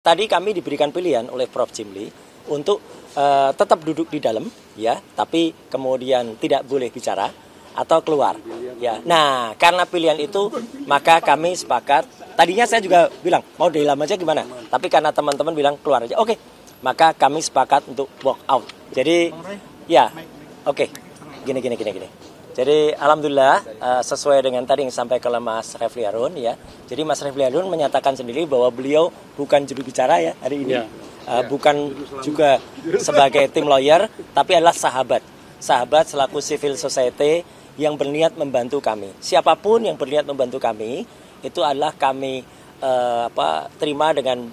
Tadi kami diberikan pilihan oleh Prof. Jimli untuk tetap duduk di dalam, ya, tapi kemudian tidak boleh bicara atau keluar. Ya, nah karena pilihan itu maka kami sepakat. Tadinya saya juga bilang mau di dalam aja gimana, tapi karena teman-teman bilang keluar aja, oke, maka kami sepakat untuk walk out. Jadi, ya, oke, gini. Jadi alhamdulillah sesuai dengan tadi yang disampaikan oleh Mas Refli Harun, ya. Jadi Mas Refli Harun menyatakan sendiri bahwa beliau bukan juru bicara ya hari ini, bukan juga sebagai tim lawyer, tapi adalah sahabat selaku civil society yang berniat membantu kami. Siapapun yang berniat membantu kami itu adalah kami terima dengan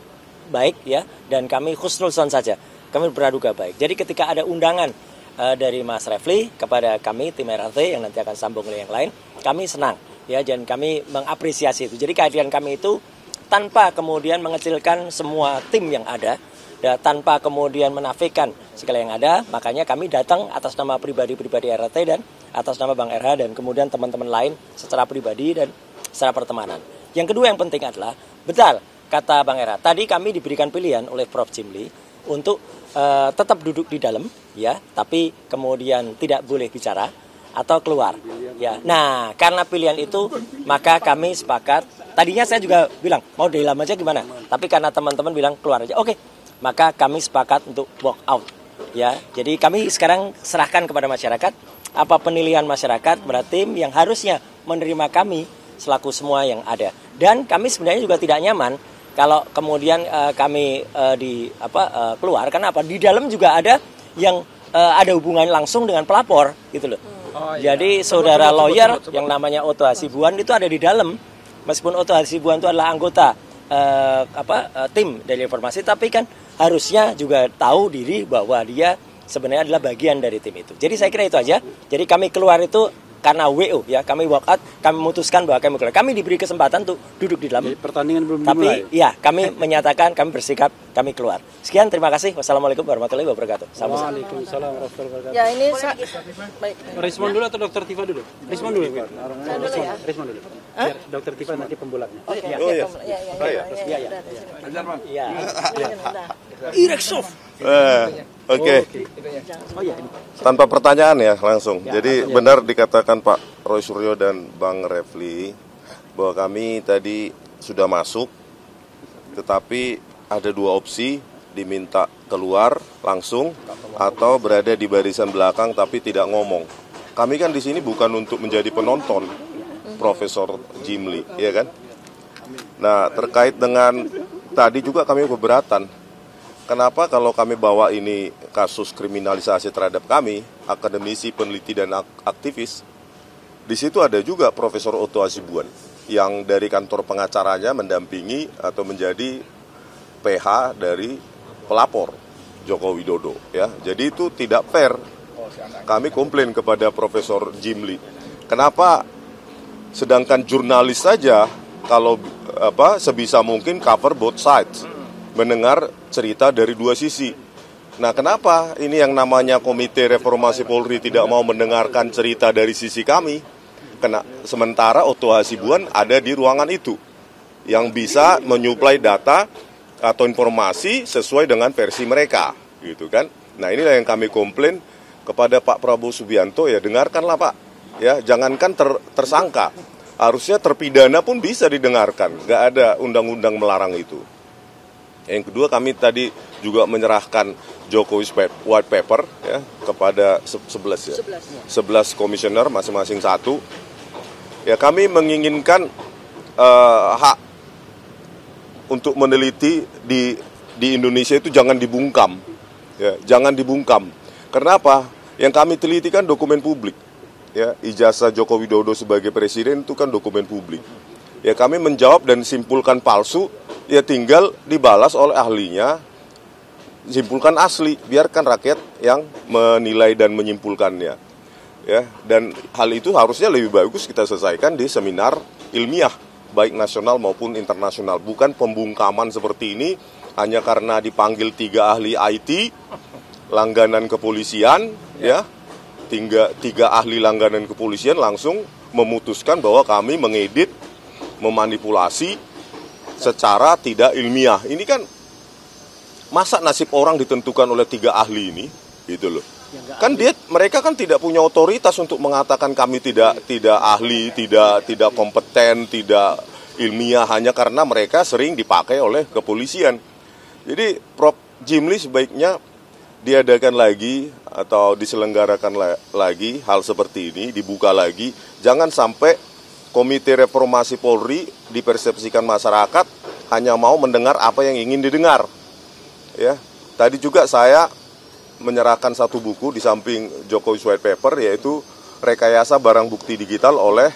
baik, ya, dan kami husnuzon saja. Kami berpraduga baik. Jadi ketika ada undangan dari Mas Refli kepada kami tim RRT yang nanti akan sambung oleh yang lain, kami senang, ya, dan kami mengapresiasi itu. Jadi kehadiran kami itu tanpa kemudian mengecilkan semua tim yang ada, dan tanpa kemudian menafikan segala yang ada. Makanya kami datang atas nama pribadi RRT dan atas nama Bang RH dan kemudian teman-teman lain secara pribadi dan secara pertemanan. Yang kedua yang penting adalah, betul kata Bang RH, tadi kami diberikan pilihan oleh Prof. Jimli untuk tetap duduk di dalam, ya, tapi kemudian tidak boleh bicara atau keluar. Ya, nah karena pilihan itu maka kami sepakat. Tadinya saya juga bilang mau di dalam aja gimana, tapi karena teman-teman bilang keluar aja, oke, maka kami sepakat untuk walk out. Ya, jadi kami sekarang serahkan kepada masyarakat apa penilaian masyarakat berarti yang harusnya menerima kami selaku semua yang ada. Dan kami sebenarnya juga tidak nyaman kalau kemudian kami keluar, karena apa? Di dalam juga ada yang ada hubungan langsung dengan pelapor, gitu loh. Jadi saudara lawyer yang namanya Otto Hasibuan itu ada di dalam, meskipun Otto Hasibuan itu adalah anggota tim dari informasi, tapi kan harusnya juga tahu diri bahwa dia sebenarnya adalah bagian dari tim itu. Jadi saya kira itu aja. Jadi kami keluar itu karena WO, ya, kami walk out, kami memutuskan bahwa kami keluar. Kami diberi kesempatan untuk duduk di dalam. Jadi pertandingan belum dimulai. Tapi ya, kami menyatakan, kami bersikap, kami keluar. Sekian, terima kasih. Wassalamualaikum warahmatullahi wabarakatuh. Waalaikumsalam warahmatullahi wabarakatuh. Ya, ini baik. Respon dulu atau Dokter Tifa dulu? Respon dulu. Respon dulu. Biar Dokter Tifa nanti pembulatnya. Oke. Tanpa pertanyaan ya, langsung. Jadi benar dikatakan Pak Roy Suryo dan Bang Refli bahwa kami tadi sudah masuk, tetapi ada dua opsi, diminta keluar langsung atau berada di barisan belakang tapi tidak ngomong. Kami kan di sini bukan untuk menjadi penonton, Profesor Jimli, ya kan? Nah, terkait dengan tadi juga kami keberatan. Kenapa kalau kami bawa ini kasus kriminalisasi terhadap kami, akademisi, peneliti, dan aktivis, di situ ada juga Profesor Otto Hasibuan yang dari kantor pengacaranya mendampingi atau menjadi PH dari pelapor Joko Widodo, ya. Jadi itu tidak fair. Kami komplain kepada Profesor Jimli. Kenapa sedangkan jurnalis saja kalau sebisa mungkin cover both sides, mendengar cerita dari dua sisi. Nah, kenapa ini yang namanya Komite Reformasi Polri tidak mau mendengarkan cerita dari sisi kami? Sementara Otto Hasibuan ada di ruangan itu yang bisa menyuplai data atau informasi sesuai dengan versi mereka, gitu kan? Nah, inilah yang kami komplain kepada Pak Prabowo Subianto, ya, dengarkanlah Pak, ya, jangankan tersangka, harusnya terpidana pun bisa didengarkan, nggak ada undang-undang melarang itu. Yang kedua, kami tadi juga menyerahkan Jokowi's White Paper, ya, kepada 11 komisioner, masing-masing satu. Ya, kami menginginkan hak untuk meneliti di Indonesia itu jangan dibungkam, ya, jangan dibungkam. Karena apa? Yang kami teliti kan dokumen publik, ya, ijazah Joko Widodo sebagai presiden itu kan dokumen publik. Ya, kami menjawab dan simpulkan palsu, ya tinggal dibalas oleh ahlinya, simpulkan asli, biarkan rakyat yang menilai dan menyimpulkannya. Ya, dan hal itu harusnya lebih bagus kita selesaikan di seminar ilmiah, baik nasional maupun internasional, bukan pembungkaman seperti ini hanya karena dipanggil 3 ahli IT langganan kepolisian, ya, 3 ahli langganan kepolisian langsung memutuskan bahwa kami mengedit, memanipulasi secara tidak ilmiah. Ini kan Masa nasib orang ditentukan oleh 3 ahli ini, gitu loh. Kan mereka kan tidak punya otoritas untuk mengatakan kami tidak ahli, tidak kompeten, tidak ilmiah, hanya karena mereka sering dipakai oleh kepolisian. Jadi Prof. Jimli sebaiknya diadakan lagi atau diselenggarakan lagi hal seperti ini, dibuka lagi. Jangan sampai Komite Reformasi Polri dipersepsikan masyarakat hanya mau mendengar apa yang ingin didengar. Ya, tadi juga saya menyerahkan satu buku di samping Jokowi White Paper, yaitu Rekayasa Barang Bukti Digital oleh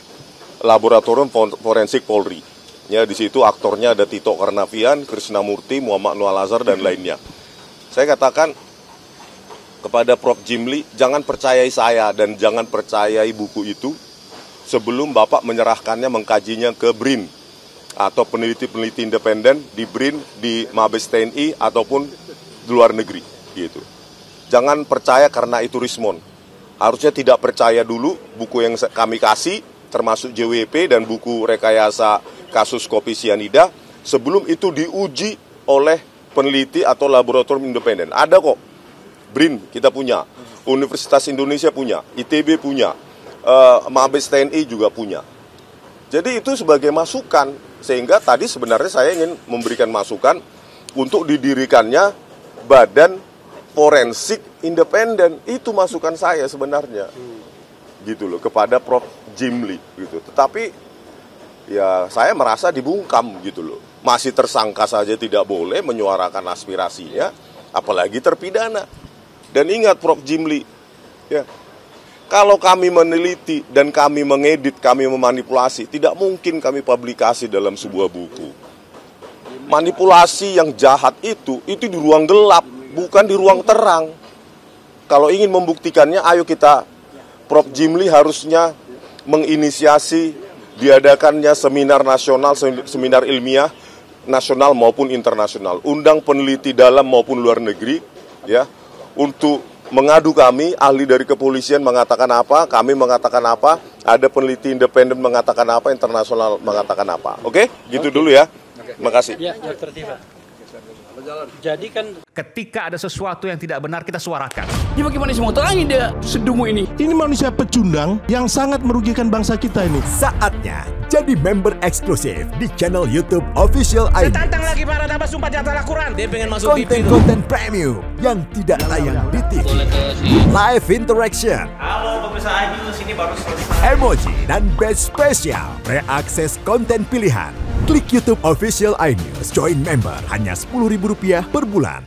Laboratorium Forensik Polri. Ya, di situ aktornya ada Tito Karnavian, Krishnamurti, Muhammad Nur Al-Azhar, dan lainnya. Saya katakan kepada Prof. Jimli, jangan percayai saya dan jangan percayai buku itu sebelum Bapak menyerahkannya, mengkajinya ke BRIN atau peneliti-peneliti independen di BRIN, di Mabes TNI ataupun di luar negeri, gitu. Jangan percaya karena itu Rismon. Harusnya tidak percaya dulu buku yang kami kasih, termasuk JWP dan buku rekayasa kasus kopi sianida, sebelum itu diuji oleh peneliti atau laboratorium independen. Ada kok. BRIN kita punya, Universitas Indonesia punya, ITB punya, Mabes TNI juga punya. Jadi itu sebagai masukan, sehingga tadi sebenarnya saya ingin memberikan masukan untuk didirikannya Badan Forensik Independen. Itu masukan saya sebenarnya, gitu loh, kepada Prof. Jimli, gitu. Tetapi ya saya merasa dibungkam, gitu loh. Masih tersangka saja tidak boleh menyuarakan aspirasinya, apalagi terpidana. Dan ingat Prof. Jimli, ya, kalau kami meneliti dan kami mengedit, kami memanipulasi, tidak mungkin kami publikasi dalam sebuah buku. Manipulasi yang jahat itu di ruang gelap, bukan di ruang terang. Kalau ingin membuktikannya, ayo kita, Prof. Jimli harusnya menginisiasi diadakannya seminar nasional, seminar ilmiah nasional maupun internasional. Undang peneliti dalam maupun luar negeri, ya, untuk mengadu kami, ahli dari kepolisian mengatakan apa, kami mengatakan apa, ada peneliti independen mengatakan apa, internasional mengatakan apa. Oke? Gitu dulu ya. Terima kasih. Ya, Dr. Tifa. Jadi kan ketika ada sesuatu yang tidak benar, kita suarakan. Ya bagaimana semua terangin dia sedungu ini? Ini manusia pecundang yang sangat merugikan bangsa kita ini. Saatnya jadi member eksklusif di channel YouTube Official iNews. Tantang lagi para nambah sumpah di antara Al-Quran. Dia pengen masuk TV. Konten-konten premium yang tidak tayang di TV. Live interaction. Halo pemirsa iNews, ini baru selesai. Emoji dan badge spesial. Reakses konten pilihan. Klik YouTube Official iNews. Join member hanya Rp10.000 per bulan.